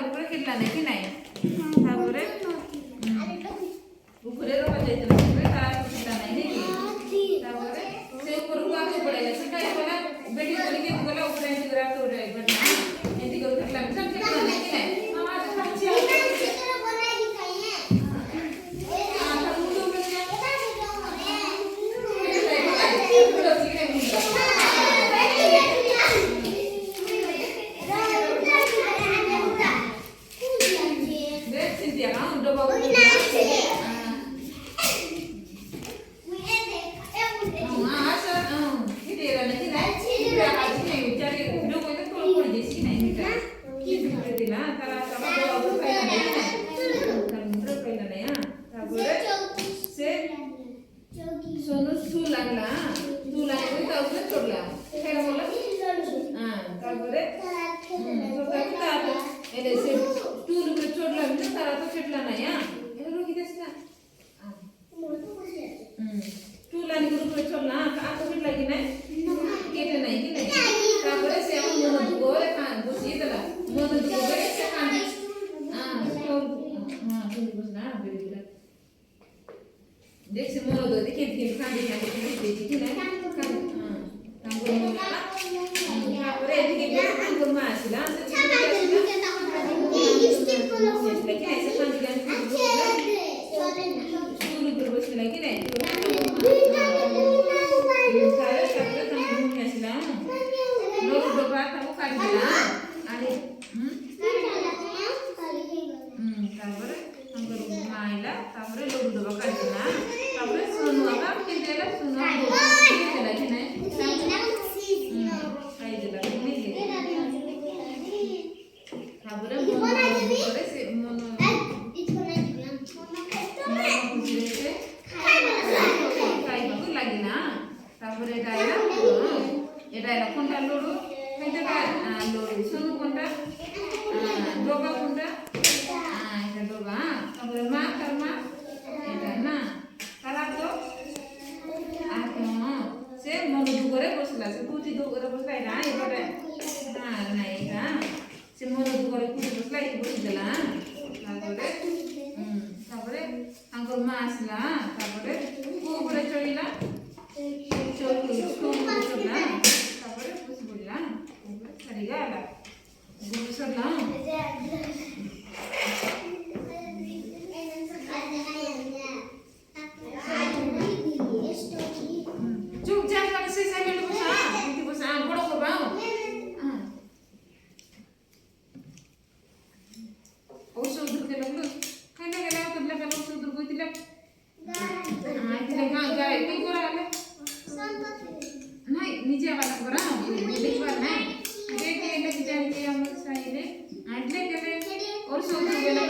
ଉପରେ କିଲା ନାହିଁ କି ନାହିଁ ତାପରେ ଉପରେ ରଖା ଯାଇଥିଲା ତାର କିଲା ନାହିଁ କି ତାପରେ ସେ ଉପରକୁ ଆଗକୁ ପଳେଇଲା ସେଟା ଗଲା ବେଟି କରିକି ଗଲା ଉପରେ ଏମିତି ଗଲା ତ ଏମିତି କରୁଥିଲା ସେଟା କିଲା ନାହିଁ କି ନାହିଁ सोनू तू लागला तू लागली ताऊने चोडला काय बोलला हां तारपरे सोडला एले से टूल ଉପରେ चोडला म्हणजे तारा तो छेटला नाही हां एले रोकी देस ना टूल आणि ଉପରେ चोडला आता छेटला की नाही केटे नाही की नाही तारपरे से मन दुगोरे कान बसी देला मन दुगोरे से कान हां तुम्ही बसना बेरी देख से मोनो दो देखिए कि खाने खाने की देखिए कि नहीं तांगो मोला तापरे एदिके तांगो मासिला लेकिन ऐसे खाने के स्कूल ऊपर बसला कि नहीं सारे तापरे तांगो मासिला लोग डोबा तांगो काट दिला आणि तापरे तांगो माइला तापरे लोग डोबा काट दिला तापरे सोनू आगा केला सोनू केला की नाही काय दिला की नाही तापरे करे से मन खुशीरे काय बघू लागी ना तापरे डायला ए डायला कोणता लोडू म्हणजे काय लोडू सोनू कोणता डोबा कोणता এটা ডোবা তারপরে মা তার মা এটা না से मन दुगरे बसला से कुटी दुगरे बसला ना एबारे हां नाही का से मन दुगरे कुटी बसला एक बस देला तापरे तापरे अंकल मा आसला तापरे ऊपर चढ़िला चढ़ला तापरे बस पड़ला सरी गला गुसरला निजे वाला करा देखवा नहीं देख ले कि जान के हम साइले आटले के और सोच गेला